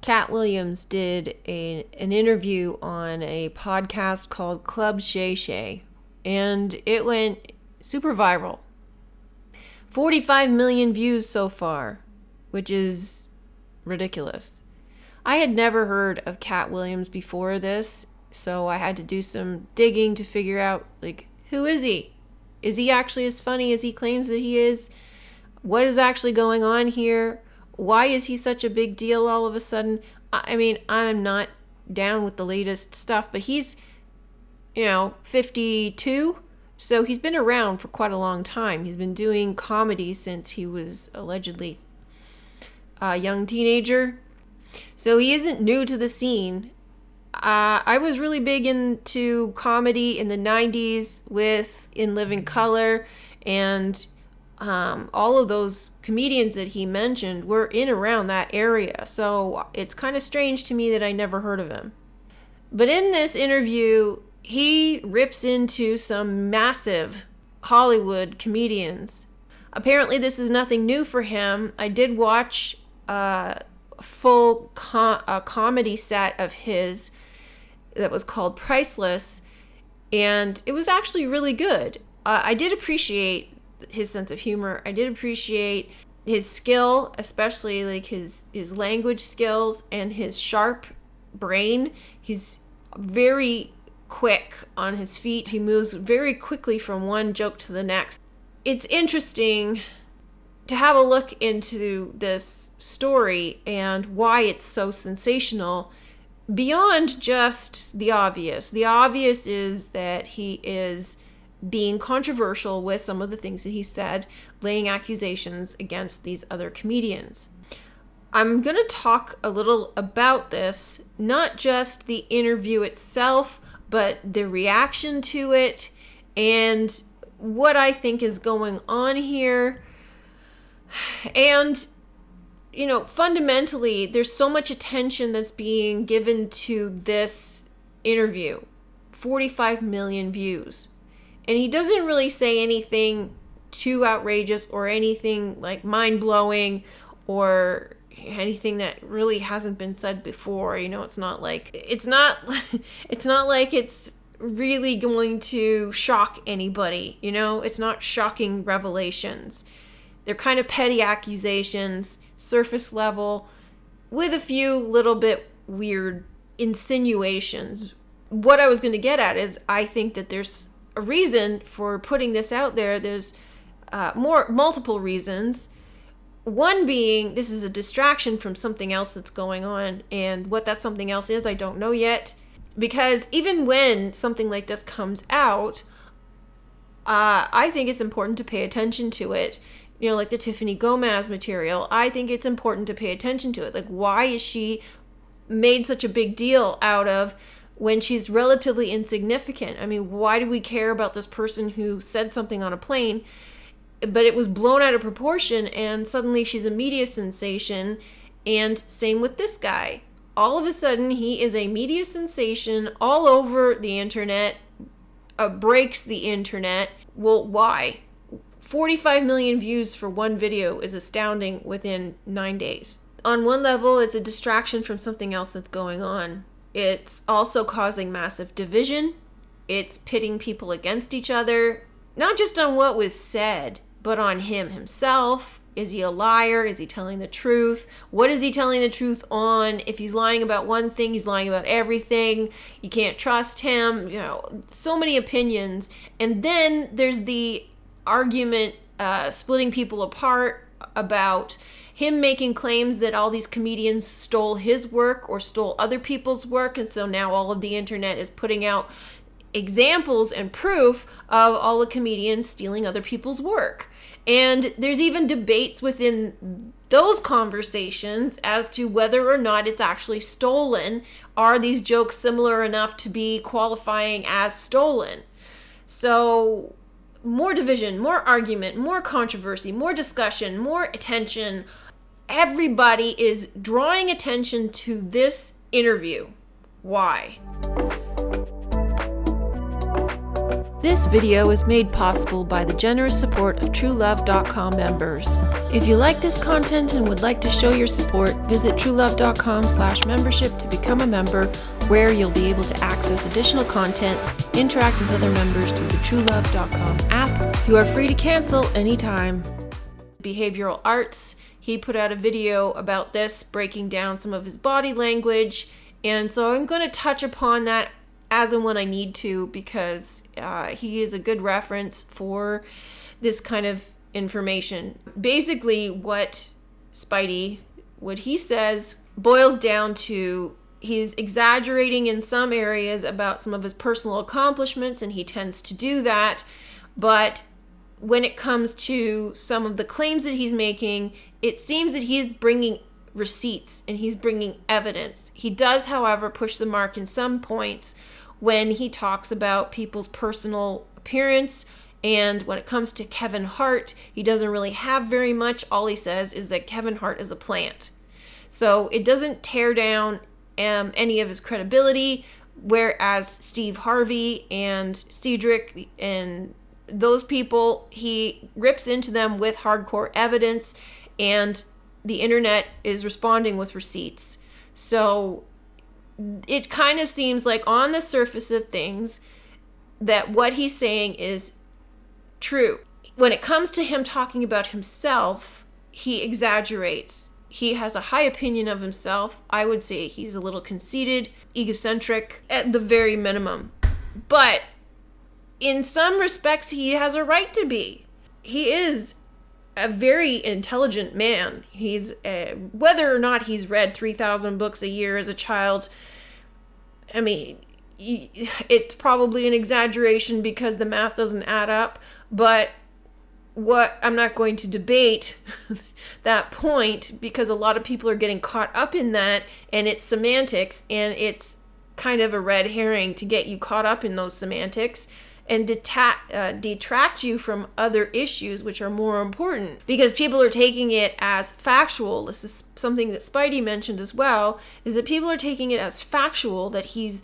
Katt Williams did an interview on a podcast called Club Shay Shay, and it went super viral. 45 million views so far, which is ridiculous. I had never heard of Katt Williams before this, so I had to do some digging to figure out, like, who is he? Is he actually as funny as he claims that he is? What is actually going on here? Why is he such a big deal all of a sudden? I mean, I'm not down with the latest stuff, but he's, 52. So he's been around for quite a long time. He's been doing comedy since he was allegedly a young teenager. So he isn't new to the scene. I was really big into comedy in the 90s with In Living Color, and all of those comedians that he mentioned were in around that area. So it's kind of strange to me that I never heard of him. But in this interview, he rips into some massive Hollywood comedians. Apparently this is nothing new for him. I did watch a full comedy set of his that was called Priceless, and it was actually really good. I did appreciate his sense of humor. I did appreciate his skill, especially like his language skills and his sharp brain. He's very quick on his feet. He moves very quickly from one joke to the next. It's interesting to have a look into this story and why it's so sensational beyond just the obvious. The obvious is that he is being controversial with some of the things that he said, laying accusations against these other comedians. I'm going to talk a little about this, not just the interview itself, but the reaction to it and what I think is going on here. And, fundamentally, there's so much attention that's being given to this interview. 45 million views. And he doesn't really say anything too outrageous or anything like mind-blowing or anything that really hasn't been said before. It's not like it's really going to shock anybody. It's not shocking revelations. They're kind of petty accusations, surface level, with a few little bit weird insinuations. What I was going to get at is I think that there's a reason for putting this out there. There's multiple reasons. One being, this is a distraction from something else that's going on, and what that something else is, I don't know yet. Because even when something like this comes out, I think it's important to pay attention to it. Like the Tiffany Gomez material, I think it's important to pay attention to it. Like, why is she made such a big deal out of when she's relatively insignificant? I mean, why do we care about this person who said something on a plane, but it was blown out of proportion and suddenly she's a media sensation? And same with this guy. All of a sudden, he is a media sensation all over the internet, breaks the internet. Well, why? 45 million views for one video is astounding within 9 days. On one level, it's a distraction from something else that's going on. It's also causing massive division. It's pitting people against each other, not just on what was said, but on him himself. Is he a liar? Is he telling the truth? What is he telling the truth on? If he's lying about one thing, he's lying about everything. You can't trust him. So many opinions. And then there's the argument splitting people apart about him making claims that all these comedians stole his work or stole other people's work. And so now all of the internet is putting out examples and proof of all the comedians stealing other people's work. And there's even debates within those conversations as to whether or not it's actually stolen. Are these jokes similar enough to be qualifying as stolen? So more division, more argument, more controversy, more discussion, more attention. Everybody is drawing attention to this interview. Why? This video is made possible by the generous support of TrueLove.com members. If you like this content and would like to show your support, visit TrueLove.com/membership to become a member, where you'll be able to access additional content, interact with other members through the TrueLove.com app. You are free to cancel anytime. Behavioral arts, he put out a video about this, breaking down some of his body language, and so I'm going to touch upon that as and when I need to, because he is a good reference for this kind of information. Basically, what he says boils down to he's exaggerating in some areas about some of his personal accomplishments, and he tends to do that. But when it comes to some of the claims that he's making, it seems that he's bringing receipts and he's bringing evidence. He does, however, push the mark in some points when he talks about people's personal appearance. And when it comes to Kevin Hart, he doesn't really have very much. All he says is that Kevin Hart is a plant. So it doesn't tear down any of his credibility, whereas Steve Harvey and Cedric and those people, he rips into them with hardcore evidence, and the internet is responding with receipts. So it kind of seems like on the surface of things that what he's saying is true. When it comes to him talking about himself, he exaggerates. He has a high opinion of himself. I would say he's a little conceited, egocentric at the very minimum. But in some respects, he has a right to be. He is a very intelligent man. He's whether or not he's read 3,000 books a year as a child, I mean, it's probably an exaggeration because the math doesn't add up. But I'm not going to debate that point, because a lot of people are getting caught up in that, and it's semantics, and it's kind of a red herring to get you caught up in those semantics and detract you from other issues which are more important, because people are taking it as factual. This is something that Spidey mentioned as well, is that people are taking it as factual that he's,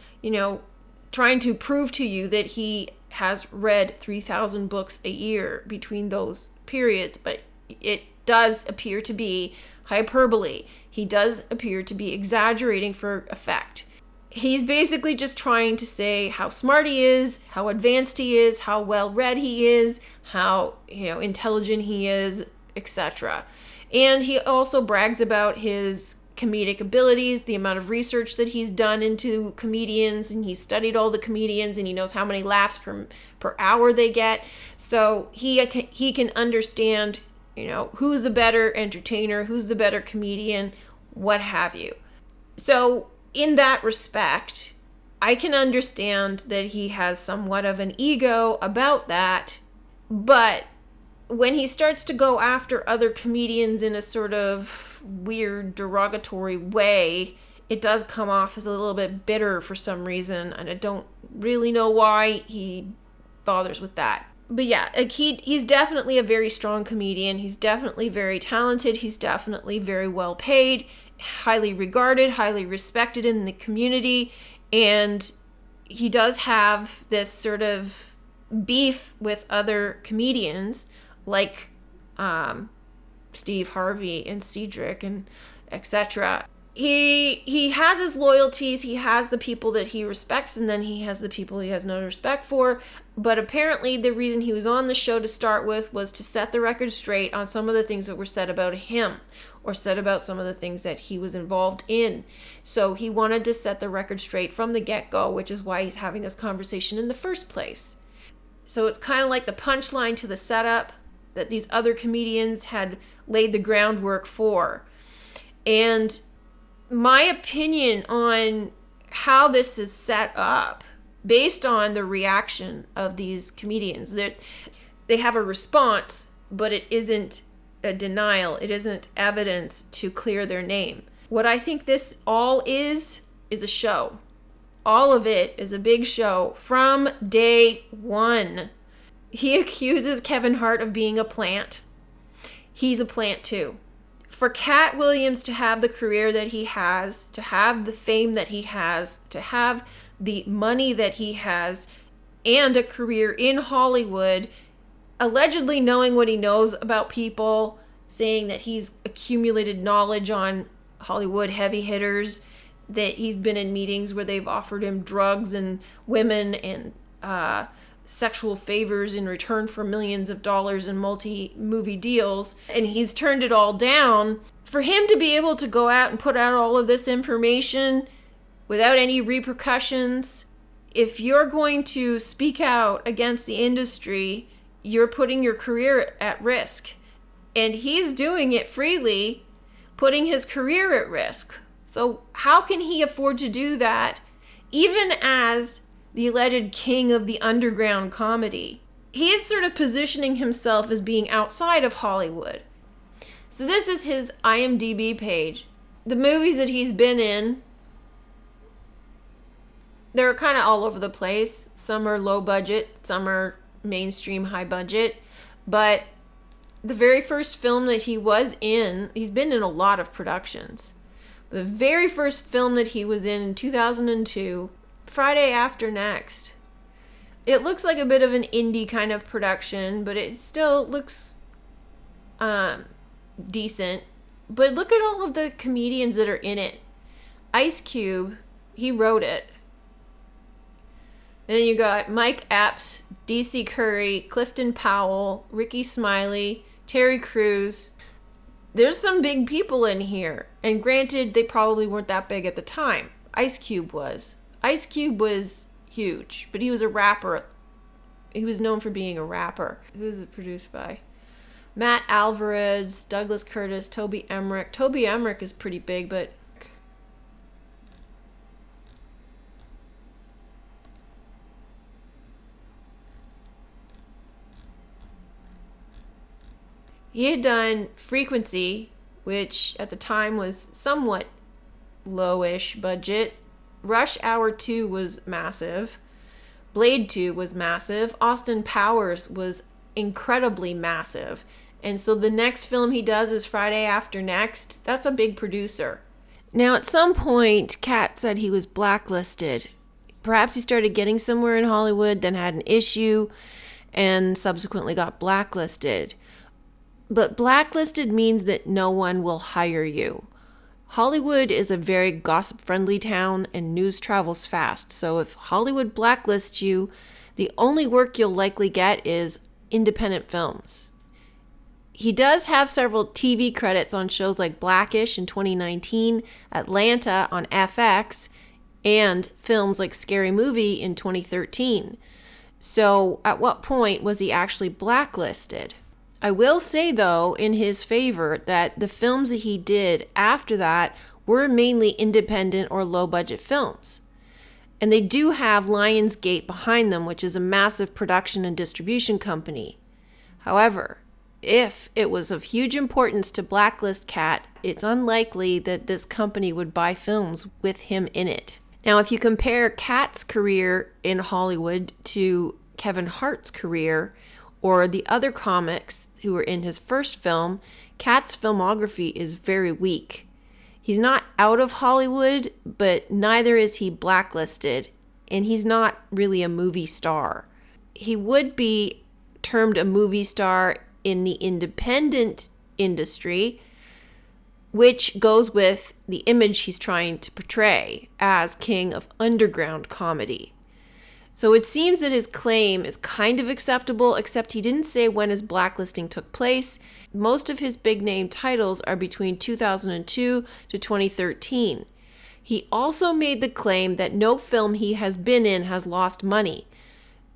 trying to prove to you that he has read 3,000 books a year between those periods. But it does appear to be hyperbole. He does appear to be exaggerating for effect. He's basically just trying to say how smart he is, how advanced he is, how well read he is, how intelligent he is, etc. And he also brags about his comedic abilities, the amount of research that he's done into comedians, and he's studied all the comedians, and he knows how many laughs per hour they get. So he can understand, who's the better entertainer, who's the better comedian, what have you. So in that respect, I can understand that he has somewhat of an ego about that, but when he starts to go after other comedians in a sort of weird, derogatory way, it does come off as a little bit bitter for some reason, and I don't really know why he bothers with that. But yeah, he's definitely a very strong comedian. He's definitely very talented. He's definitely very well paid, highly regarded, highly respected in the community, and he does have this sort of beef with other comedians like Steve Harvey and Cedric and etc. He has his loyalties, he has the people that he respects, and then he has the people he has no respect for. But apparently the reason he was on the show to start with was to set the record straight on some of the things that were said about him, or said about some of the things that he was involved in. So he wanted to set the record straight from the get-go, which is why he's having this conversation in the first place. So it's kind of like the punchline to the setup that these other comedians had laid the groundwork for. And my opinion on how this is set up, based on the reaction of these comedians, that they have a response, but it isn't a denial. It isn't evidence to clear their name. What I think this all is a show. All of it is a big show from day one. He accuses Kevin Hart of being a plant. He's a plant too. For Katt Williams to have the career that he has, to have the fame that he has, to have the money that he has, and a career in Hollywood, allegedly knowing what he knows about people, saying that he's accumulated knowledge on Hollywood heavy hitters, that he's been in meetings where they've offered him drugs and women and sexual favors in return for millions of dollars in multi-movie deals, and he's turned it all down. For him to be able to go out and put out all of this information without any repercussions, if you're going to speak out against the industry, you're putting your career at risk. And he's doing it freely, putting his career at risk. So how can he afford to do that, even as the alleged king of the underground comedy? He is sort of positioning himself as being outside of Hollywood. So this is his IMDb page. The movies that he's been in, they're kind of all over the place. Some are low budget, some are mainstream high budget. But the very first film that he was in, he's been in a lot of productions. The very first film that he was in 2002, Friday After Next. It looks like a bit of an indie kind of production, but it still looks decent. But look at all of the comedians that are in it. Ice Cube, he wrote it. And then you got Mike Epps, DC Curry, Clifton Powell, Ricky Smiley, Terry Crews. There's some big people in here. And granted, they probably weren't that big at the time. Ice Cube was. Ice Cube was huge, but he was a rapper. He was known for being a rapper. Who was it produced by? Matt Alvarez, Douglas Curtis, Toby Emmerich. Toby Emmerich is pretty big, but he had done Frequency, which at the time was somewhat lowish budget. Rush Hour 2 was massive. Blade 2 was massive. Austin Powers was incredibly massive. And so the next film he does is Friday After Next. That's a big producer. Now, at some point, Katt said he was blacklisted. Perhaps he started getting somewhere in Hollywood, then had an issue, and subsequently got blacklisted. But blacklisted means that no one will hire you. Hollywood is a very gossip-friendly town, and news travels fast. So if Hollywood blacklists you, the only work you'll likely get is independent films. He does have several TV credits on shows like Blackish in 2019, Atlanta on FX, and films like Scary Movie in 2013. So at what point was he actually blacklisted? I will say, though, in his favor, that the films that he did after that were mainly independent or low-budget films. And they do have Lionsgate behind them, which is a massive production and distribution company. However, if it was of huge importance to blacklist Katt, it's unlikely that this company would buy films with him in it. Now, if you compare Katt's career in Hollywood to Kevin Hart's career, or the other comics who were in his first film, Katt's filmography is very weak. He's not out of Hollywood, but neither is he blacklisted, and he's not really a movie star. He would be termed a movie star in the independent industry, which goes with the image he's trying to portray as king of underground comedy. So it seems that his claim is kind of acceptable, except he didn't say when his blacklisting took place. Most of his big name titles are between 2002 to 2013. He also made the claim that no film he has been in has lost money.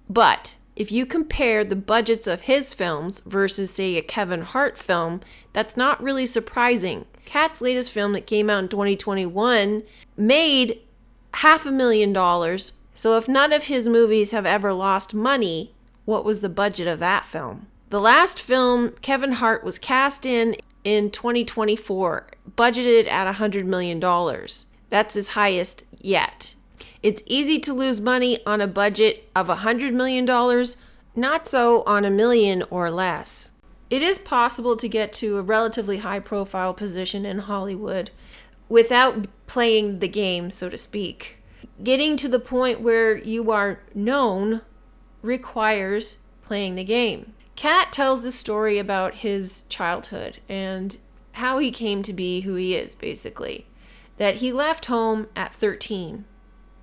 But if you compare the budgets of his films versus, say, a Kevin Hart film, that's not really surprising. Katt's latest film that came out in 2021 made $500,000. So if none of his movies have ever lost money, what was the budget of that film? The last film Kevin Hart was cast in 2024, budgeted at $100 million. That's his highest yet. It's easy to lose money on a budget of $100 million, not so on $1 million or less. It is possible to get to a relatively high-profile position in Hollywood without playing the game, so to speak. Getting to the point where you are known requires playing the game. Katt tells the story about his childhood and how he came to be who he is, basically. That he left home at 13.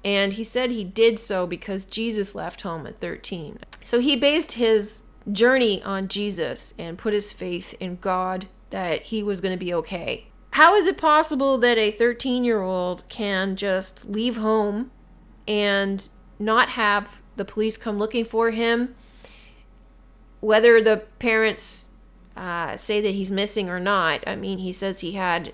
And he said he did so because Jesus left home at 13. So he based his journey on Jesus and put his faith in God that he was going to be okay. How is it possible that a 13-year-old can just leave home and not have the police come looking for him? Whether the parents say that he's missing or not, I mean, he says he had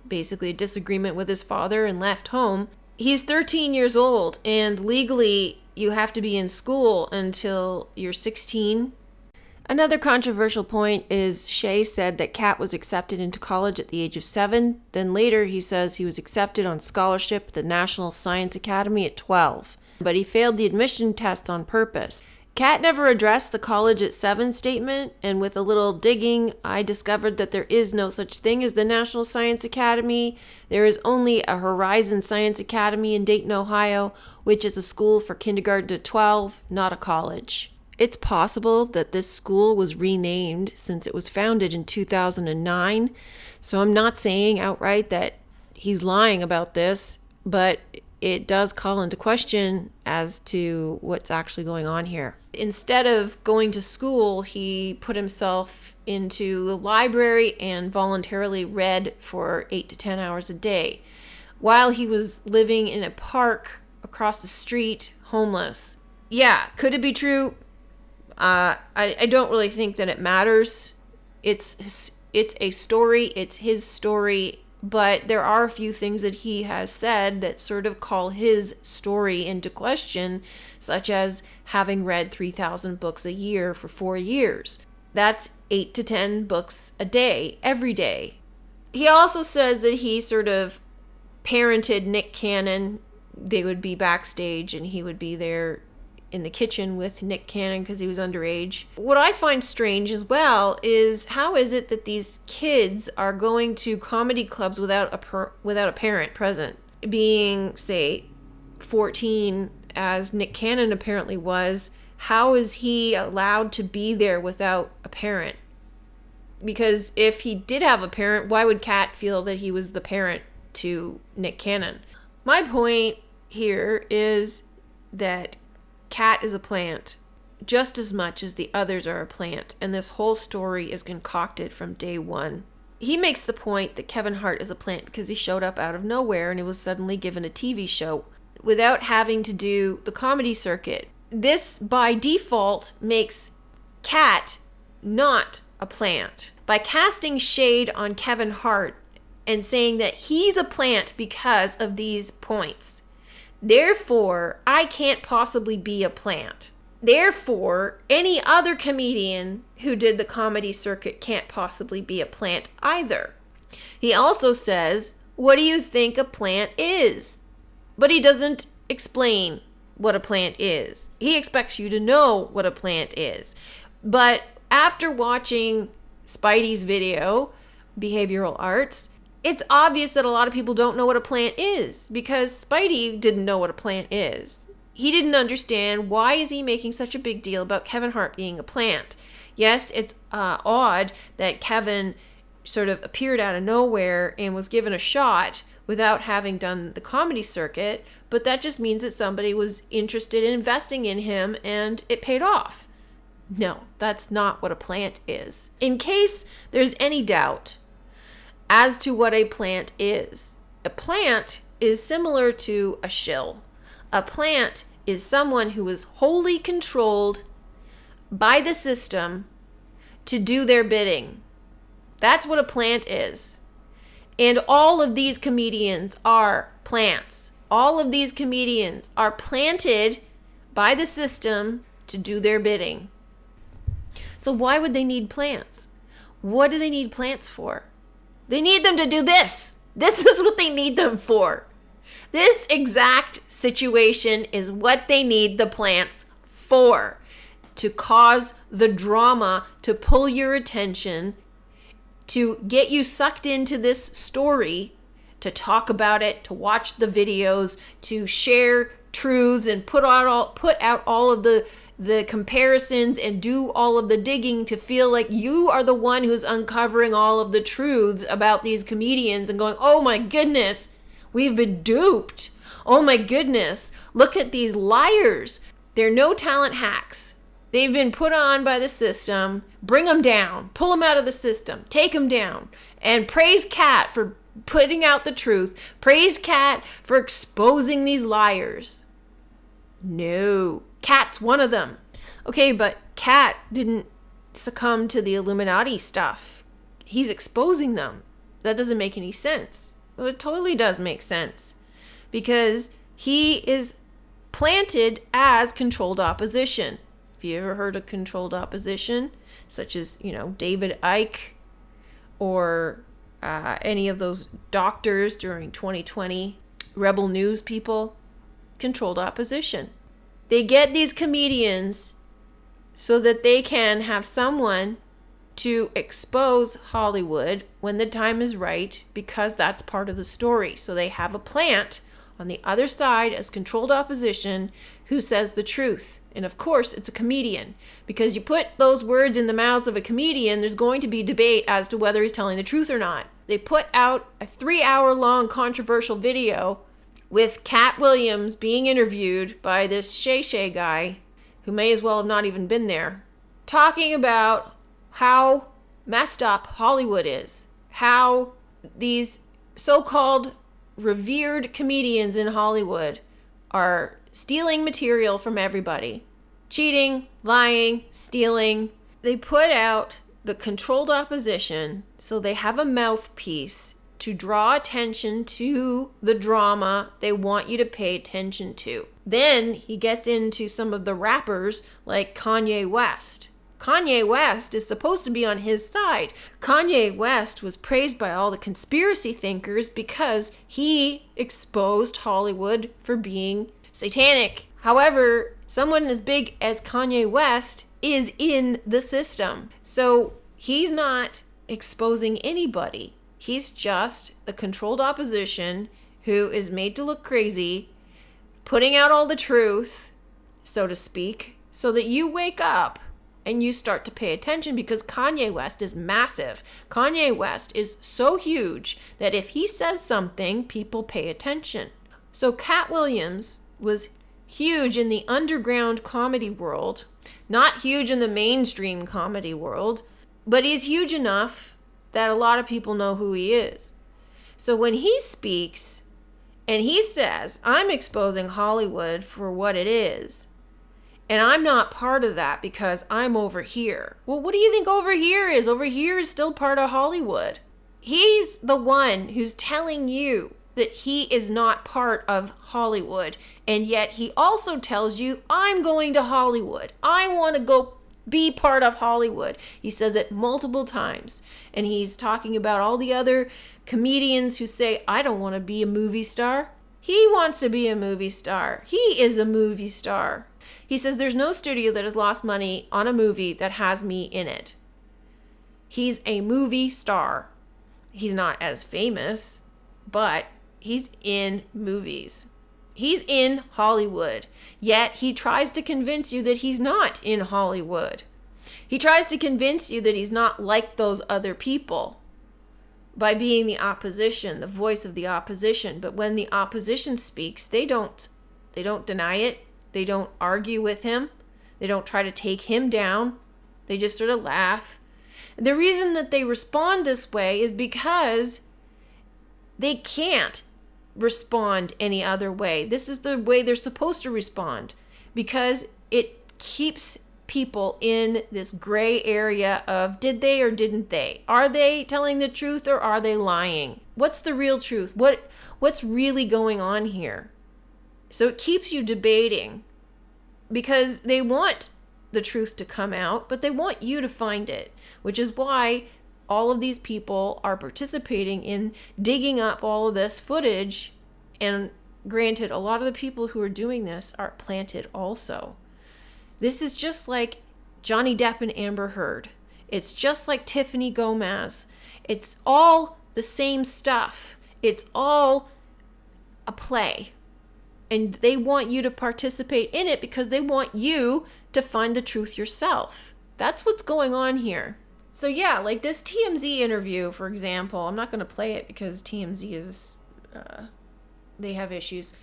basically a disagreement with his father and left home. He's 13 years old, and legally you have to be in school until you're 16. Another controversial point is Shay said that Katt was accepted into college at the age of 7. Then later he says he was accepted on scholarship at the National Science Academy at 12. But he failed the admission tests on purpose. Katt never addressed the college at 7 statement, and with a little digging, I discovered that there is no such thing as the National Science Academy. There is only a Horizon Science Academy in Dayton, Ohio, which is a school for kindergarten to 12, not a college. It's possible that this school was renamed since it was founded in 2009, so I'm not saying outright that he's lying about this, but it does call into question as to what's actually going on here. Instead of going to school, he put himself into the library and voluntarily read for 8 to 10 hours a day while he was living in a park across the street, homeless. Yeah, could it be true? I don't really think that it matters. It's a story. It's his story. But there are a few things that he has said that sort of call his story into question, such as having read 3,000 books a year for 4 years. That's 8 to 10 books a day, every day. He also says that he sort of parented Nick Cannon. They would be backstage and he would be there in the kitchen with Nick Cannon because he was underage. What I find strange as well is how is it that these kids are going to comedy clubs without a parent present? Being, say, 14, as Nick Cannon apparently was, how is he allowed to be there without a parent? Because if he did have a parent, why would Katt feel that he was the parent to Nick Cannon? My point here is that Katt is a plant just as much as the others are a plant, and this whole story is concocted from day one. He makes the point that Kevin Hart is a plant because he showed up out of nowhere and he was suddenly given a TV show without having to do the comedy circuit. This, by default, makes Katt not a plant. By casting shade on Kevin Hart and saying that he's a plant because of these points, therefore, I can't possibly be a plant. Therefore, any other comedian who did the comedy circuit can't possibly be a plant either. He also says, what do you think a plant is? But he doesn't explain what a plant is. He expects you to know what a plant is. But after watching Spidey's video, Behavioral Arts, it's obvious that a lot of people don't know what a plant is because Spidey didn't know what a plant is. He didn't understand why is he making such a big deal about Kevin Hart being a plant. Yes, it's odd that Kevin sort of appeared out of nowhere and was given a shot without having done the comedy circuit, but that just means that somebody was interested in investing in him and it paid off. No, that's not what a plant is. In case there's any doubt as to what a plant is similar to a shill. A plant is someone who is wholly controlled by the system to do their bidding. That's what a plant is. And all of these comedians are plants. All of these comedians are planted by the system to do their bidding. So why would they need plants? What do they need plants for? They need them to do this. This is what they need them for. This exact situation is what they need the plants for. To cause the drama, to pull your attention, to get you sucked into this story, to talk about it, to watch the videos, to share truths and put out all of the the comparisons and do all of the digging to feel like you are the one who's uncovering all of the truths about these comedians and going, oh my goodness, we've been duped. Oh my goodness, look at these liars. They're no talent hacks. They've been put on by the system. Bring them down. Pull them out of the system. Take them down. And praise Katt for putting out the truth. Praise Katt for exposing these liars. No, Katt's one of them. Okay, but Katt didn't succumb to the Illuminati stuff. He's exposing them. That doesn't make any sense. Well, it totally does make sense. Because he is planted as controlled opposition. Have you ever heard of controlled opposition? Such as, David Icke or any of those doctors during 2020, Rebel News people. Controlled opposition. They get these comedians so that they can have someone to expose Hollywood when the time is right, because that's part of the story. So they have a plant on the other side as controlled opposition who says the truth. And of course, it's a comedian, because you put those words in the mouths of a comedian, there's going to be debate as to whether he's telling the truth or not. They put out a 3-hour-long controversial video with Katt Williams being interviewed by this Shay Shay guy, who may as well have not even been there, talking about how messed up Hollywood is, how these so-called revered comedians in Hollywood are stealing material from everybody. Cheating, lying, stealing. They put out the controlled opposition so they have a mouthpiece to draw attention to the drama they want you to pay attention to. Then he gets into some of the rappers like Kanye West. Kanye West is supposed to be on his side. Kanye West was praised by all the conspiracy thinkers because he exposed Hollywood for being satanic. However, someone as big as Kanye West is in the system. So he's not exposing anybody. He's just the controlled opposition who is made to look crazy, putting out all the truth, so to speak, so that you wake up and you start to pay attention, because Kanye West is massive. Kanye West is so huge that if he says something, people pay attention. So Katt Williams was huge in the underground comedy world, not huge in the mainstream comedy world, but he's huge enough that a lot of people know who he is. So when he speaks and he says, I'm exposing Hollywood for what it is, and I'm not part of that because I'm over here. Well, what do you think over here is? Over here is still part of Hollywood. He's the one who's telling you that he is not part of Hollywood. And yet he also tells you, I'm going to Hollywood. I want to go be part of Hollywood. He says it multiple times. And he's talking about all the other comedians who say, I don't want to be a movie star. He wants to be a movie star. He is a movie star. He says there's no studio that has lost money on a movie that has me in it. He's a movie star. He's not as famous, but he's in movies. He's in Hollywood. Yet he tries to convince you that he's not in Hollywood. He tries to convince you that he's not like those other people by being the opposition, the voice of the opposition. But when the opposition speaks, they don't deny it. They don't argue with him. They don't try to take him down. They just sort of laugh. The reason that they respond this way is because they can't respond any other way. This is the way they're supposed to respond, because it keeps people in this gray area of did they or didn't they? Are they telling the truth or are they lying? What's the real truth? What's really going on here? So it keeps you debating, because they want the truth to come out, but they want you to find it, which is why all of these people are participating in digging up all of this footage. And granted, a lot of the people who are doing this are planted also. This is just like Johnny Depp and Amber Heard. It's just like Tiffany Gomez. It's all the same stuff. It's all a play. And they want you to participate in it because they want you to find the truth yourself. That's what's going on here. So yeah, like this TMZ interview, for example, I'm not going to play it because TMZ is, they have issues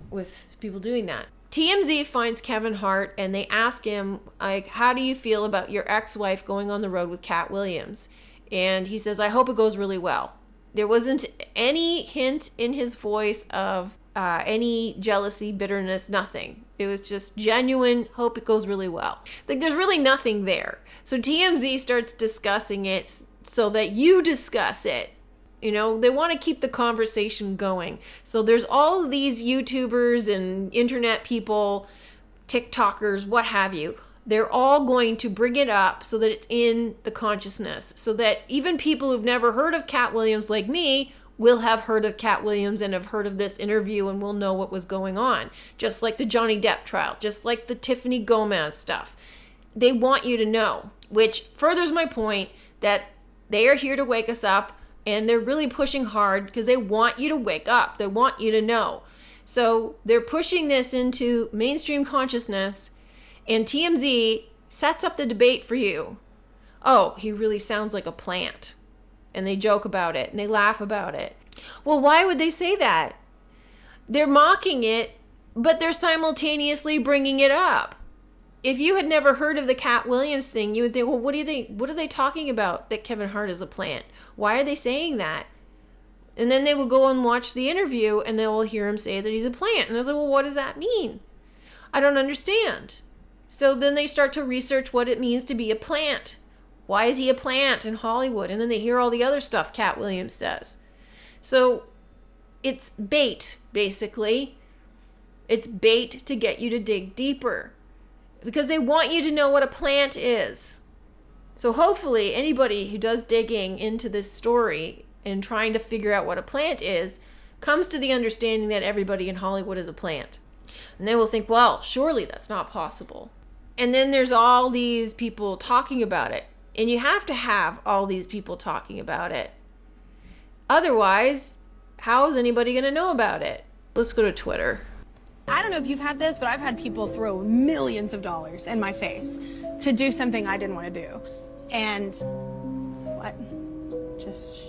with people doing that. TMZ finds Kevin Hart and they ask him, like, how do you feel about your ex-wife going on the road with Katt Williams? And he says, I hope it goes really well. There wasn't any hint in his voice of any jealousy, bitterness, nothing. It was just genuine, hope it goes really well. Like, there's really nothing there. So TMZ starts discussing it so that you discuss it. You know, they want to keep the conversation going. So there's all of these YouTubers and internet people, TikTokers, what have you. They're all going to bring it up so that it's in the consciousness. So that even people who've never heard of Katt Williams like me will have heard of Katt Williams and have heard of this interview and will know what was going on. Just like the Johnny Depp trial, just like the Tiffany Gomez stuff. They want you to know, which furthers my point that they are here to wake us up. And they're really pushing hard because they want you to wake up. They want you to know. So they're pushing this into mainstream consciousness. And TMZ sets up the debate for you. Oh, he really sounds like a plant. And they joke about it and they laugh about it. Well, why would they say that? They're mocking it, but they're simultaneously bringing it up. If you had never heard of the Katt Williams thing, you would think, well, what are they talking about that Kevin Hart is a plant? Why are they saying that? And then they will go and watch the interview and they will hear him say that he's a plant. And I was like, well, what does that mean? I don't understand. So then they start to research what it means to be a plant. Why is he a plant in Hollywood? And then they hear all the other stuff Katt Williams says. So it's bait, basically. It's bait to get you to dig deeper. Because they want you to know what a plant is. So hopefully anybody who does digging into this story and trying to figure out what a plant is comes to the understanding that everybody in Hollywood is a plant. And they will think, well, surely that's not possible. And then there's all these people talking about it. And you have to have all these people talking about it. Otherwise, how is anybody going to know about it? Let's go to Twitter. I don't know if you've had this, but I've had people throw millions of dollars in my face to do something I didn't want to do. And what? Just,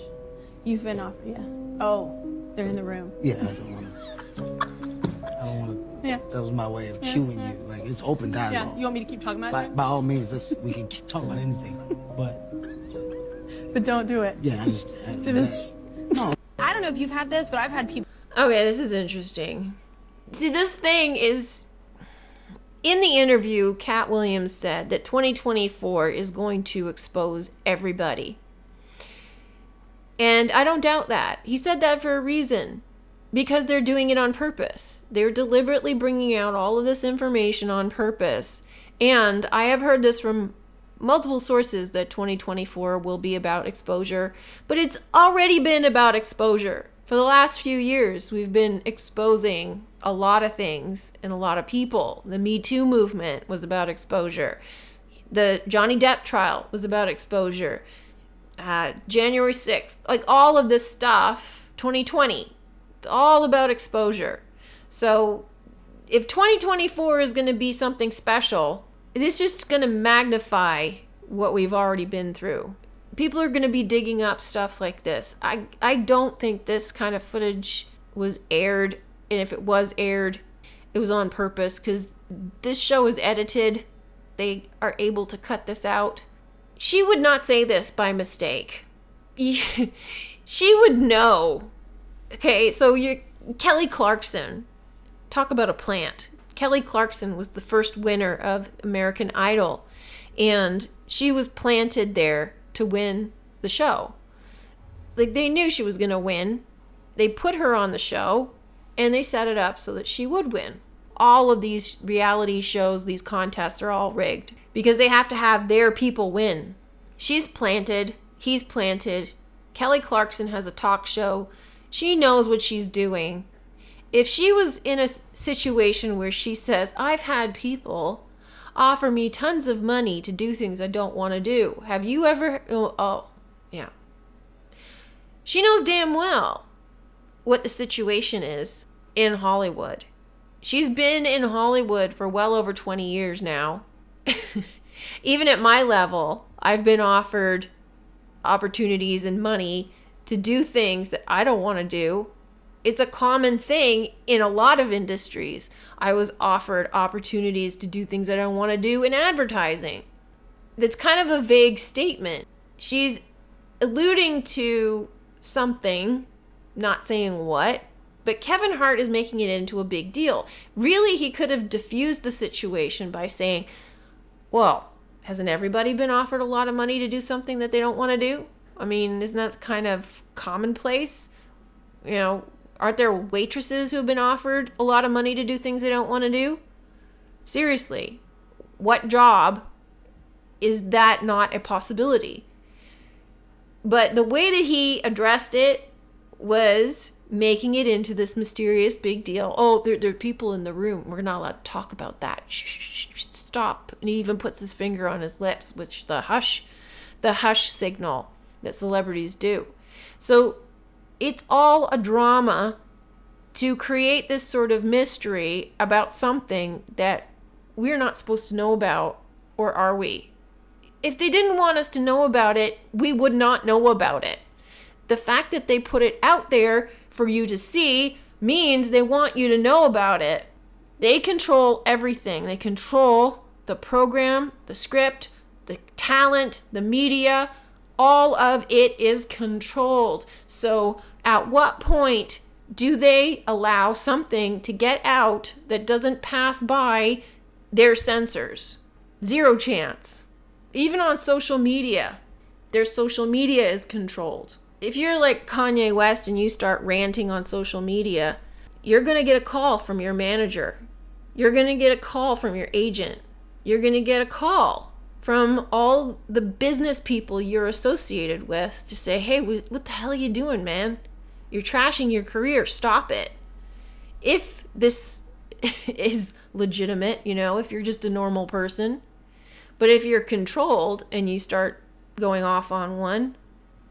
you've been off, yeah. Oh, they're in the room. Yeah, I don't want to. Yeah. That was my way of cueing you. Like, it's open dialogue. Yeah, you want me to keep talking about it? By all means, we can talk about anything. But don't do it. Yeah, No. I don't know if you've had this, but I've had people. Okay, this is interesting. See, this thing is, in the interview, Katt Williams said that 2024 is going to expose everybody. And I don't doubt that. He said that for a reason. Because they're doing it on purpose. They're deliberately bringing out all of this information on purpose. And I have heard this from multiple sources that 2024 will be about exposure. But it's already been about exposure. For the last few years, we've been exposing a lot of things and a lot of people. The Me Too movement was about exposure. The Johnny Depp trial was about exposure. January 6th, like all of this stuff, 2020, it's all about exposure. So if 2024 is going to be something special, it's just going to magnify what we've already been through. People are going to be digging up stuff like this. I don't think this kind of footage was aired. And if it was aired, it was on purpose because this show is edited. They are able to cut this out. She would not say this by mistake. She would know. Okay, so Kelly Clarkson. Talk about a plant. Kelly Clarkson was the first winner of American Idol. And she was planted there to win the show. Like, they knew she was going to win. They put her on the show. And they set it up so that she would win. All of these reality shows, these contests are all rigged. Because they have to have their people win. She's planted. He's planted. Kelly Clarkson has a talk show. She knows what she's doing. If she was in a situation where she says, I've had people offer me tons of money to do things I don't want to do. Have you ever? Oh, yeah. She knows damn well what the situation is in Hollywood. She's been in Hollywood for well over 20 years now. Even at my level, I've been offered opportunities and money to do things that I don't want to do. It's a common thing in a lot of industries. I was offered opportunities to do things I don't want to do in advertising. That's kind of a vague statement. She's alluding to something, not saying what, but Kevin Hart is making it into a big deal. Really, he could have diffused the situation by saying, well, hasn't everybody been offered a lot of money to do something that they don't want to do? I mean, isn't that kind of commonplace? You know, aren't there waitresses who have been offered a lot of money to do things they don't want to do? Seriously, what job is that not a possibility? But the way that he addressed it was making it into this mysterious big deal. Oh, there are people in the room. We're not allowed to talk about that. Shh, stop. And he even puts his finger on his lips, which the hush signal that celebrities do. So it's all a drama to create this sort of mystery about something that we're not supposed to know about, or are we? If they didn't want us to know about it, we would not know about it. The fact that they put it out there for you to see means they want you to know about it. They control everything. They control the program, the script, the talent, the media. All of it is controlled. So at what point do they allow something to get out that doesn't pass by their censors? Zero chance. Even on social media, their social media is controlled. If you're like Kanye West and you start ranting on social media, you're going to get a call from your manager. You're going to get a call from your agent. You're going to get a call from all the business people you're associated with to say, hey, what the hell are you doing, man? You're trashing your career. Stop it. If this is legitimate, if you're just a normal person. But if you're controlled and you start going off on one,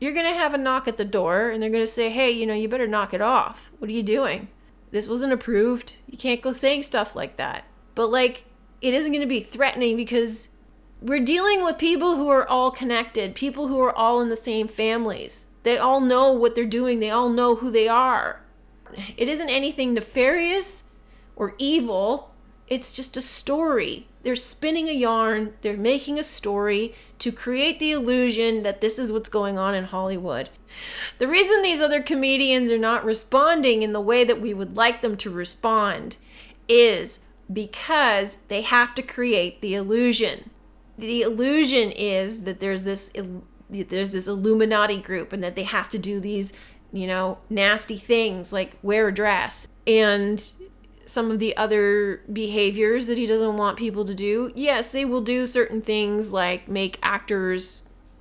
you're going to have a knock at the door and they're going to say, hey, you better knock it off. What are you doing? This wasn't approved. You can't go saying stuff like that. But it isn't going to be threatening because we're dealing with people who are all connected, people who are all in the same families. They all know what they're doing. They all know who they are. It isn't anything nefarious or evil. It's just a story. They're spinning a yarn. They're making a story to create the illusion that this is what's going on in Hollywood. The reason these other comedians are not responding in the way that we would like them to respond is because they have to create the illusion. The illusion is that there's this Illuminati group and that they have to do these, nasty things like wear a dress and some of the other behaviors that he doesn't want people to do. Yes, they will do certain things like make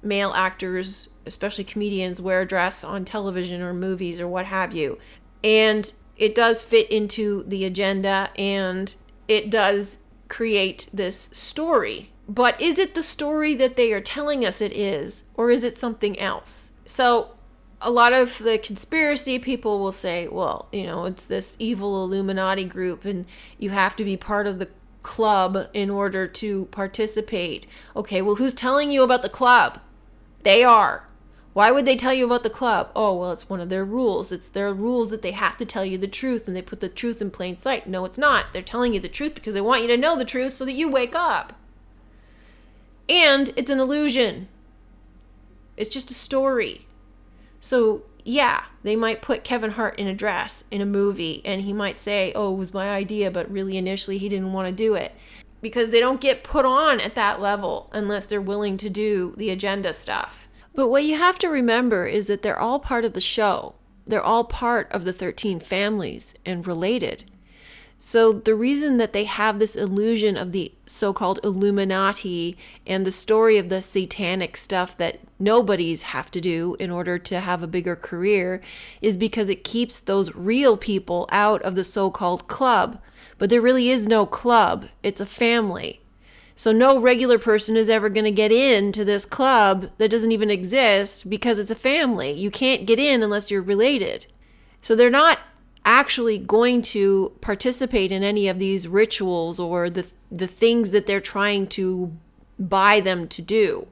male actors, especially comedians, wear a dress on television or movies or what have you. And it does fit into the agenda and it does create this story. But is it the story that they are telling us it is, or is it something else? So a lot of the conspiracy people will say, well, it's this evil Illuminati group and you have to be part of the club in order to participate. Okay, well, who's telling you about the club? They are. Why would they tell you about the club? Oh, well, it's one of their rules. It's their rules that they have to tell you the truth and they put the truth in plain sight. No, it's not. They're telling you the truth because they want you to know the truth so that you wake up. And it's an illusion. It's just a story. So, yeah, they might put Kevin Hart in a dress in a movie and he might say, oh, it was my idea, but really initially he didn't want to do it. Because they don't get put on at that level unless they're willing to do the agenda stuff. But what you have to remember is that they're all part of the show. They're all part of the 13 families and related. So the reason that they have this illusion of the so-called Illuminati and the story of the satanic stuff that nobodies have to do in order to have a bigger career is because it keeps those real people out of the so-called club. But there really is no club. It's a family. So no regular person is ever going to get into this club that doesn't even exist because it's a family. You can't get in unless you're related. So they're not actually going to participate in any of these rituals or the things that they're trying to buy them to do.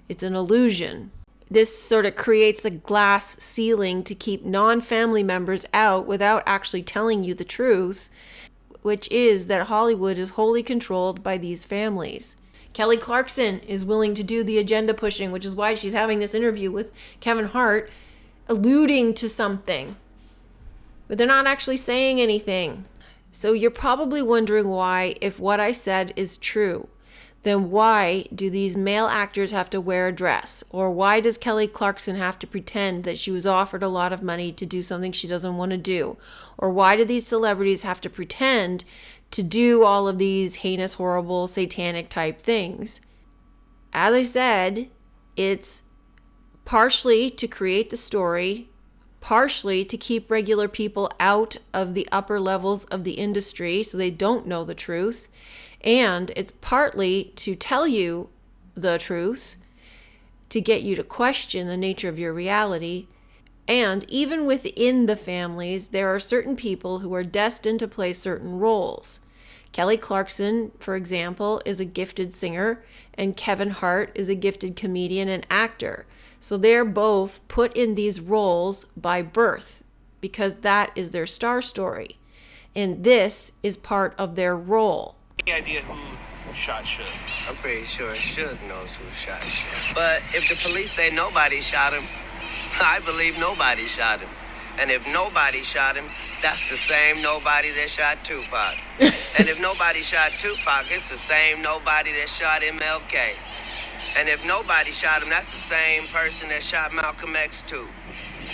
It's an illusion. This sort of creates a glass ceiling to keep non-family members out without actually telling you the truth, which is that Hollywood is wholly controlled by these families. Kelly Clarkson is willing to do the agenda pushing, which is why she's having this interview with Kevin Hart, alluding to something. But they're not actually saying anything. So you're probably wondering why, if what I said is true, then why do these male actors have to wear a dress? Or why does Kelly Clarkson have to pretend that she was offered a lot of money to do something she doesn't want to do? Or why do these celebrities have to pretend to do all of these heinous, horrible, satanic type things? As I said, it's partially to create the story, partially to keep regular people out of the upper levels of the industry so they don't know the truth. And it's partly to tell you the truth, to get you to question the nature of your reality. And even within the families, there are certain people who are destined to play certain roles. Kelly Clarkson, for example, is a gifted singer, and Kevin Hart is a gifted comedian and actor. So they're both put in these roles by birth because that is their star story. And this is part of their role. Any idea who shot Suge? I'm pretty sure Suge knows who shot Suge. But if the police say nobody shot him, I believe nobody shot him. And if nobody shot him, that's the same nobody that shot Tupac. And if nobody shot Tupac, it's the same nobody that shot MLK. And if nobody shot him, that's the same person that shot Malcolm X too.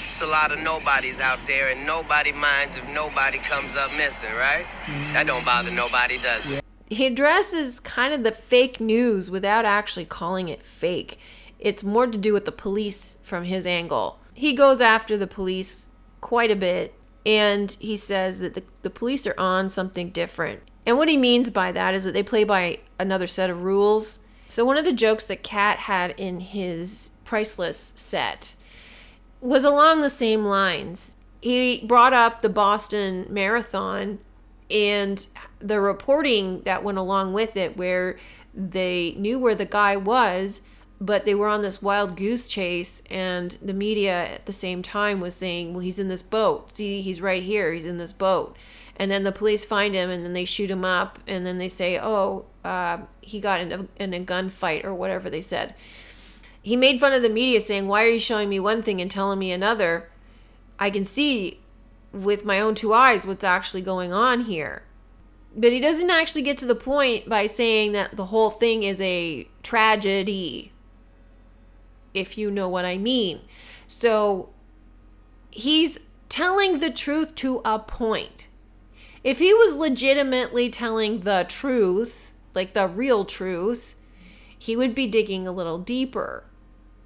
It's a lot of nobodies out there, and nobody minds if nobody comes up missing, right? That don't bother nobody, does it? He addresses kind of the fake news without actually calling it fake. It's more to do with the police from his angle. He goes after the police quite a bit, and he says that the police are on something different. And what he means by that is that they play by another set of rules. So one of the jokes that Katt had in his Priceless set was along the same lines. He brought up the Boston Marathon and the reporting that went along with it, where they knew where the guy was, but they were on this wild goose chase, and the media at the same time was saying, well, he's in this boat. See, he's right here. He's in this boat. And then the police find him, and then they shoot him up, and then they say, he got in a gunfight or whatever they said. He made fun of the media saying, why are you showing me one thing and telling me another? I can see with my own two eyes what's actually going on here. But he doesn't actually get to the point by saying that the whole thing is a tragedy, if you know what I mean. So he's telling the truth to a point. If he was legitimately telling the truth, like the real truth, he would be digging a little deeper.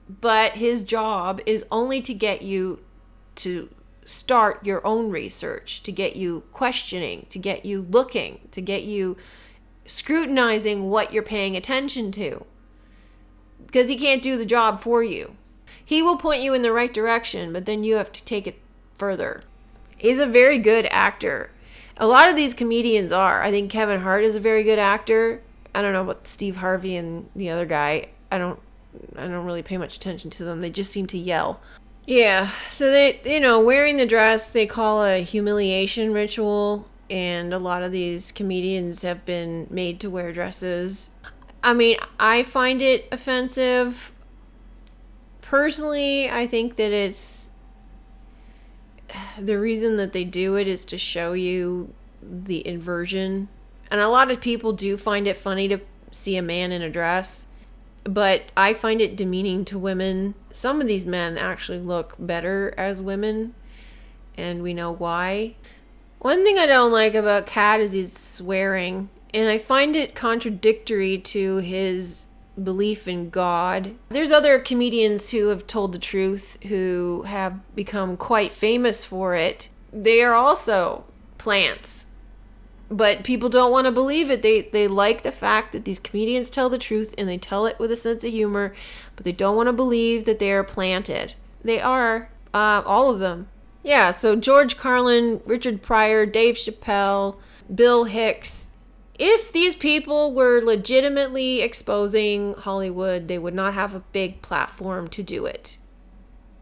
But his job is only to get you to start your own research, to get you questioning, to get you looking, to get you scrutinizing what you're paying attention to. Because he can't do the job for you. He will point you in the right direction, but then you have to take it further. He's a very good actor. A lot of these comedians are. I think Kevin Hart is a very good actor. I don't know about Steve Harvey and the other guy. I don't really pay much attention to them. They just seem to yell. Yeah, so they, wearing the dress, they call a humiliation ritual, and a lot of these comedians have been made to wear dresses. I mean, I find it offensive. Personally, I think that it's the reason that they do it is to show you the inversion. And a lot of people do find it funny to see a man in a dress, but I find it demeaning to women. Some of these men actually look better as women, and we know why. One thing I don't like about Katt is he's swearing, and I find it contradictory to his belief in God. There's other comedians who have told the truth who have become quite famous for it. They are also plants, but people don't want to believe it. They like the fact that these comedians tell the truth, and they tell it with a sense of humor, but they don't want to believe that they are planted. They are, all of them. Yeah, so George Carlin, Richard Pryor, Dave Chappelle, Bill Hicks. If these people were legitimately exposing Hollywood, they would not have a big platform to do it.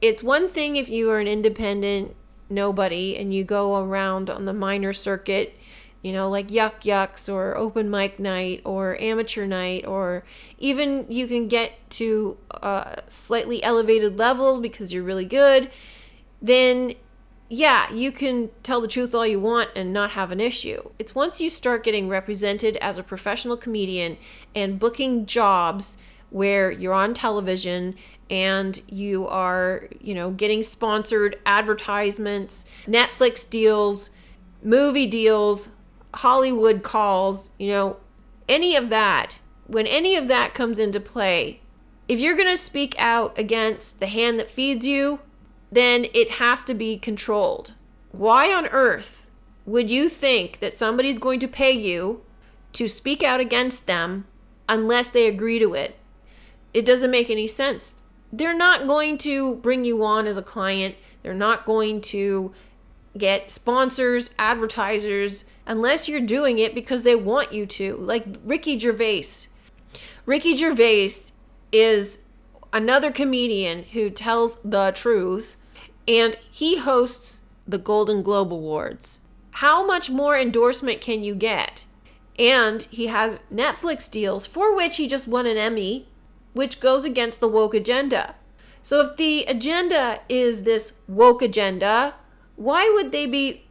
It's one thing if you are an independent nobody and you go around on the minor circuit, like Yuck Yucks or open mic night or amateur night, or even you can get to a slightly elevated level because you're really good, then yeah, you can tell the truth all you want and not have an issue. It's once you start getting represented as a professional comedian and booking jobs where you're on television and you are, getting sponsored advertisements, Netflix deals, movie deals, Hollywood calls, any of that. When any of that comes into play, if you're going to speak out against the hand that feeds you, then it has to be controlled. Why on earth would you think that somebody's going to pay you to speak out against them unless they agree to it? It doesn't make any sense. They're not going to bring you on as a client. They're not going to get sponsors, advertisers, unless you're doing it because they want you to. Like Ricky Gervais. Ricky Gervais is another comedian who tells the truth, and he hosts the Golden Globe Awards. How much more endorsement can you get? And he has Netflix deals for which he just won an Emmy, which goes against the woke agenda. So if the agenda is this woke agenda, why would they be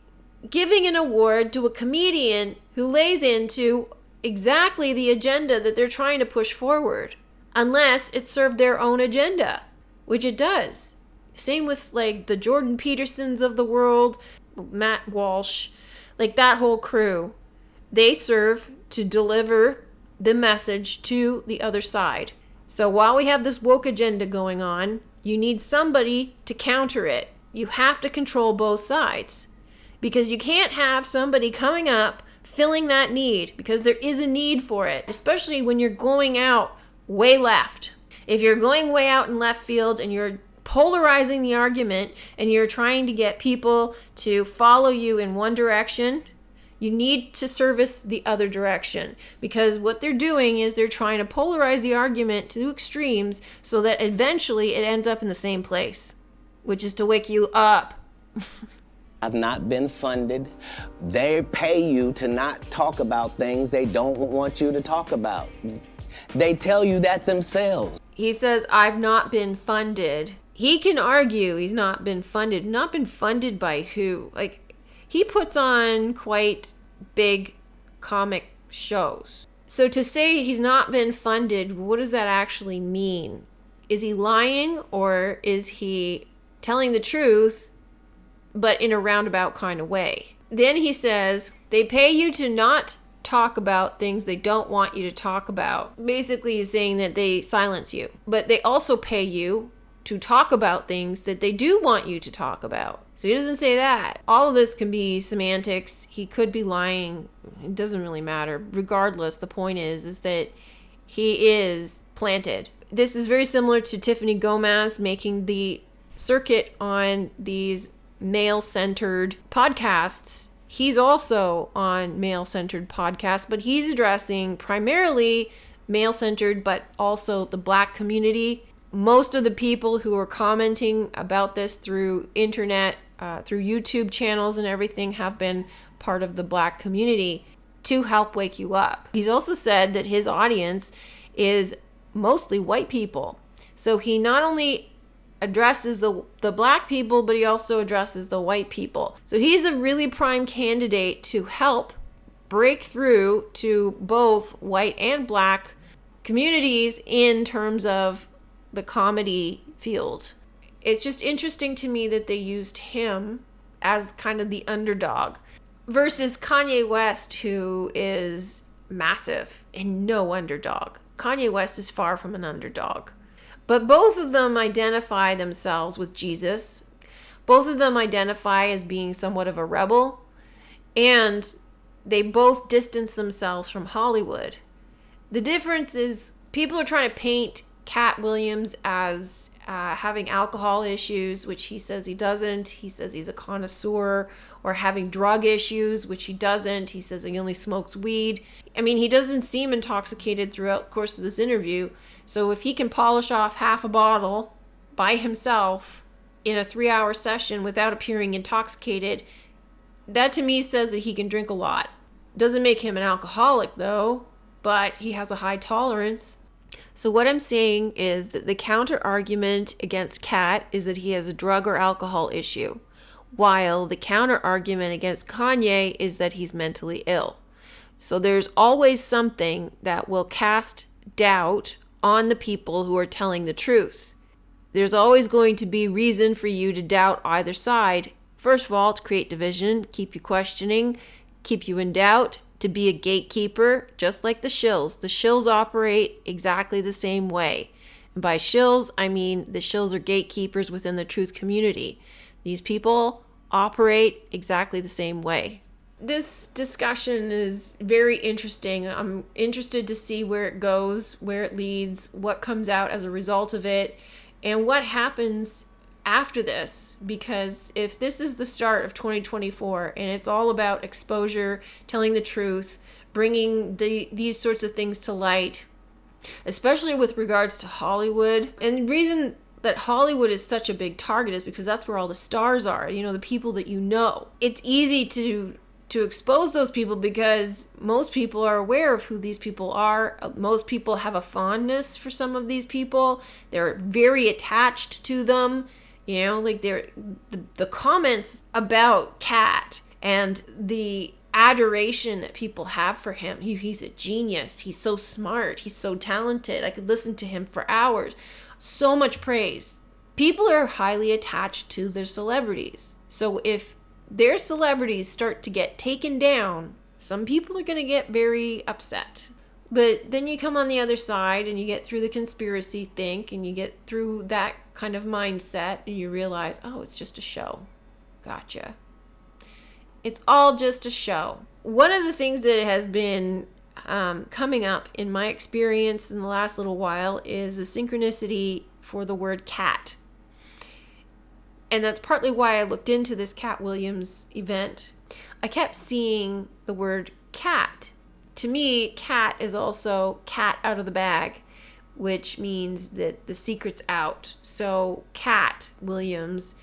giving an award to a comedian who lays into exactly the agenda that they're trying to push forward? Unless it served their own agenda, which it does. Same with like the Jordan Petersons of the world, Matt Walsh, like that whole crew. They serve to deliver the message to the other side. So while we have this woke agenda going on, you need somebody to counter it. You have to control both sides, because you can't have somebody coming up filling that need, because there is a need for it, especially when you're going out way left. If you're going way out in left field and you're polarizing the argument and you're trying to get people to follow you in one direction, you need to service the other direction, because what they're doing is they're trying to polarize the argument to extremes so that eventually it ends up in the same place, which is to wake you up. I've not been funded. They pay you to not talk about things they don't want you to talk about. They tell you that themselves. He says, I've not been funded. He can argue he's not been funded. Not been funded by who? Like, he puts on quite big comic shows. So to say he's not been funded, what does that actually mean? Is he lying, or is he telling the truth, but in a roundabout kind of way? Then he says, they pay you to not talk about things they don't want you to talk about. Basically, he's saying that they silence you, but they also pay you to talk about things that they do want you to talk about. So he doesn't say that. All of this can be semantics. He could be lying. It doesn't really matter. Regardless, the point is that he is planted. This is very similar to Tiffany Gomez making the circuit on these male-centered podcasts. He's also on male-centered podcasts, but he's addressing primarily male-centered, but also the Black community. Most of the people who are commenting about this through internet, through YouTube channels and everything, have been part of the Black community to help wake you up. He's also said that his audience is mostly white people. So he not only addresses the Black people, but he also addresses the white people. So he's a really prime candidate to help break through to both white and Black communities in terms of the comedy field. It's just interesting to me that they used him as kind of the underdog versus Kanye West, who is massive and no underdog. Kanye West is far from an underdog. But both of them identify themselves with Jesus. Both of them identify as being somewhat of a rebel. And they both distance themselves from Hollywood. The difference is people are trying to paint Katt Williams as having alcohol issues, which he says he doesn't. He says he's a connoisseur. Or having drug issues, which he doesn't. He says he only smokes weed. I mean, he doesn't seem intoxicated throughout the course of this interview. So if he can polish off half a bottle by himself in a 3-hour session without appearing intoxicated, that to me says that he can drink a lot. Doesn't make him an alcoholic though, but he has a high tolerance. So what I'm saying is that the counter argument against Katt is that he has a drug or alcohol issue, while the counter argument against Kanye is that he's mentally ill. So there's always something that will cast doubt on the people who are telling the truth. There's always going to be reason for you to doubt either side. First of all, to create division, keep you questioning, keep you in doubt, to be a gatekeeper, just like the shills. The shills operate exactly the same way. And by shills, I mean the shills are gatekeepers within the truth community. These people operate exactly the same way. This discussion is very interesting. I'm interested to see where it goes, where it leads, what comes out as a result of it, and what happens after this. Because if this is the start of 2024 and it's all about exposure, telling the truth, bringing these sorts of things to light, especially with regards to Hollywood, and the reason that Hollywood is such a big target is because that's where all the stars are, you know, the people that you know. It's easy to expose those people because most people are aware of who these people are. Most people have a fondness for some of these people. They're very attached to them. You know, like the comments about Katt and the adoration that people have for him. He's a genius. He's so smart. He's so talented. I could listen to him for hours. So much praise. People are highly attached to their celebrities. So if their celebrities start to get taken down, some people are going to get very upset. But then you come on the other side and you get through the conspiracy think and you get through that kind of mindset and you realize, oh, it's just a show. Gotcha. It's all just a show. One of the things that has been coming up in my experience in the last little while is a synchronicity for the word Katt. And that's partly why I looked into this Katt Williams event. I kept seeing the word Katt. To me, Katt is also cat out of the bag, which means that the secret's out. So Katt Williams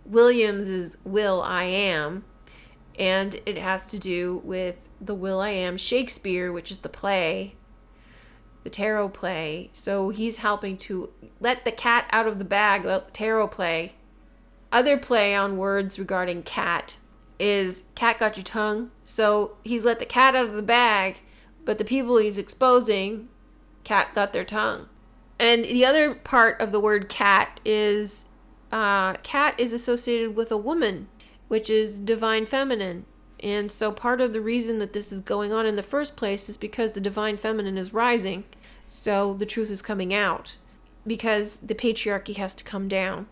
is Will I Am, and it has to do with the Will I Am Shakespeare, which is the play, the tarot play. So he's helping to let the cat out of the bag, well, tarot play. Other play on words regarding Katt is cat got your tongue. So he's let the cat out of the bag, but the people he's exposing, cat got their tongue. And the other part of the word cat is associated with a woman, which is divine feminine. And so part of the reason that this is going on in the first place is because the divine feminine is rising. So the truth is coming out because the patriarchy has to come down.